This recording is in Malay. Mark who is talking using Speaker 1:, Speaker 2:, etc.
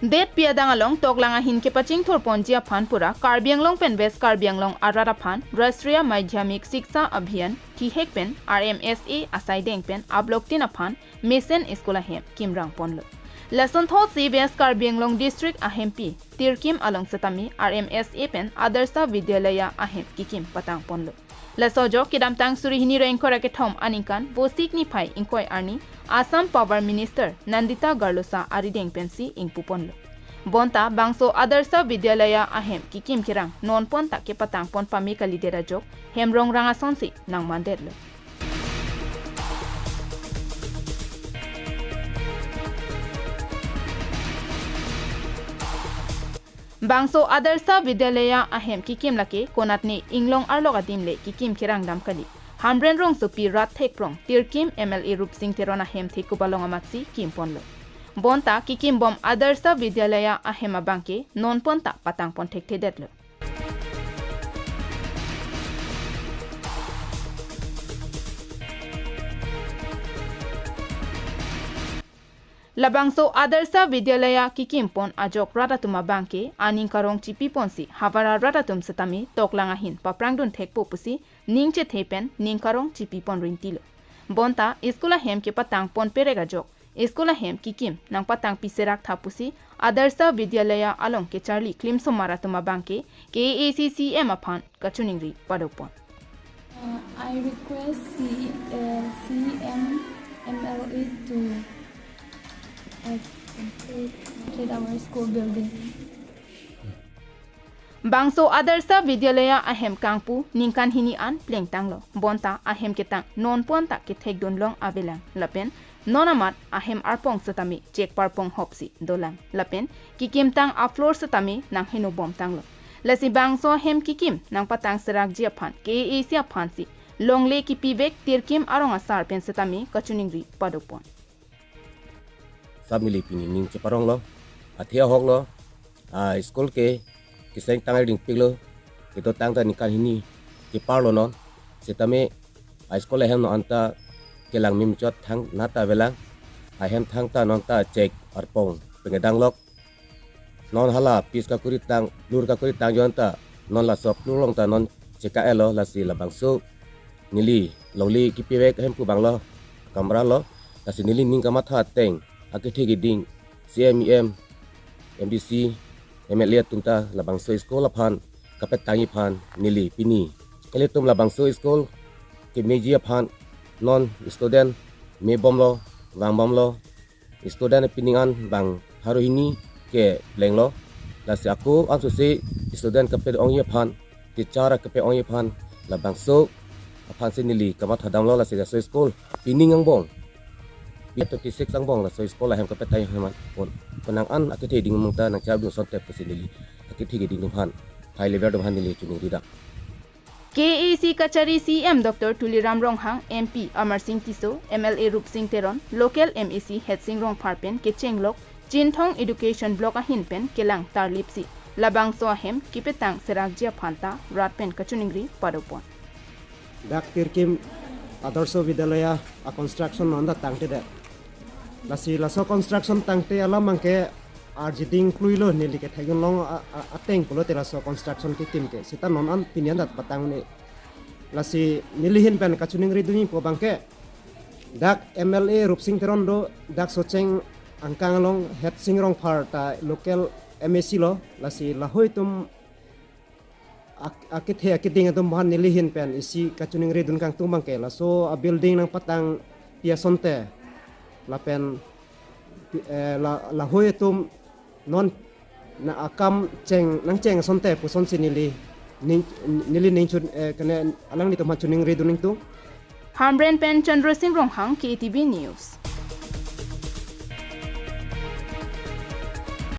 Speaker 1: Det piadang along toklanga hin ke paching thor ponjia phanpura Karbi Anglong pen West Karbi Anglong arara phan Rashtriya Madhyamik Shiksha Abhiyan thihek pen RMSA asai deng pen abloktin aphan Mesen School ahem kimrang ponlo Lesson tho si West Karbi Anglong district ahem pi tirkim along satami RMSA pen Adarsa Vidyalaya ahem kikim patang ponlo Lesojo kidam tang surihini renkora ke thom aninkan bosik ni phai inkoi arni Assam Power Minister Nandita Garlosa arideng pensi ingpuponlo Bonta bangso Adarsa Vidyalaya ahem kikim kirang non pon ta ke patang pon pami kalidera jok hemrong ranga sonsi nang manderlo Bangso Adarsa Vidyalaya ahem kikim lake konatni inglong arloga dimle kikim kirang damkali Hamren rong supi rat thek prong tirkim MLA Rup Singh Terona hem thekubalong amatsi kim ponlo Bonta kikim bom Adarsa Vidyalaya ahem abangke non ponta patang pon thek thedetlo Labangso Adarsa Vidyalaya kikim pon ajok ratatuma bangke aning karong chipi ponsi havara ratatum satami toklanga hin paprangdun thekpo pusi ningche thepen ningkarong chipi pon rintilo bonta iskula hem ke patang pon perega jok iskula hem kikim nang patang piserak thapusi Adarsa Vidyalaya along ke Charlie Klimso maratuma bangke KACCM aphan kachuningri padopon
Speaker 2: I request CM MLA to complete our school building.
Speaker 1: Bangso Adarsa Vidyalaya ahem kangpu ningkan hini an pleng tanglo bonta ahem ketang non ponta ke thek donlong abelang lapen nonamat ahem arpong satami check parpong hopsi dolang lapen kikim tang aflor satami nang hinu bom tanglo lasi bangso ahem kikim nang patang serak jia phan ke asia phansi longle ki pivek tirkim arong asar pen satami kachuningri padopon
Speaker 3: Family pini ning ceparong lo athia hok lo school ke kiseng tangai ding pilo kito tang ta nikal hini ki parlo non setame school hem no anta kelang mim chot thang nata velang hem thang ta non ta check arpong pengedang lok non hala pis ka kurit tang lur ka kurit tang jonta non la sok lurong ta non cheka elo la si la bangso nili loli ki piwek hem pu banglo kamra lo la si nili ning kamatha teng akithik ding CMEM MDC MLA tunta labang so school aphan kapet tangi phan nili pini eletum labang so school ke meji aphan non student me bomlo wang bomlo student piningan bang haruhini ke blenglo lasi aku ansu se student kapet ong aphan teacher kapet ong aphan labang so aphan se nili kamat hadamlo lasi so school piningang bong Biar 36 ang bong la so sekolah hem kapet tayo heman penang an akiti ding mungta nang chabu sonte pesinili akiti ding han high level dum han nili chuning rida
Speaker 1: KAC Kachari CM Dr. Tuliram Ronghang MP Amar Singh Tiso MLA Rup Singh Teron Local MEC Het Singh Rong Pharpen ke Chenglok Jinthong Education Block ahin pen kelang tarlipsi labang so hem kipetang serakjia phanta ratpen kachuningri padopon
Speaker 4: Dak tirkim Adarsa Vidyalaya a construction nanda tangte da lasi laso construction tangte alam mangke arjiting kluilo nili ke thayon long ateng pulo te laso construction ke tim ke sita non an pinian dat patang ne lasi nilihin pen kachuning riduni po bangke dak MLA Rup Singh Teron do dak socheng angkang long Het Singh Rong Phar ta local MAC lo lasi lahoi tum akithe akiting atum ban nilihin pen isi kachuning ridun kang tumbang ke laso a building nang patang piasonte la pen la hoyetum non na akam cheng nang cheng sonte puson sinili nili ning chun kane alang ni to machuning ridun ning tu
Speaker 1: Hamren pen Chandra Singh Ronghang KTV News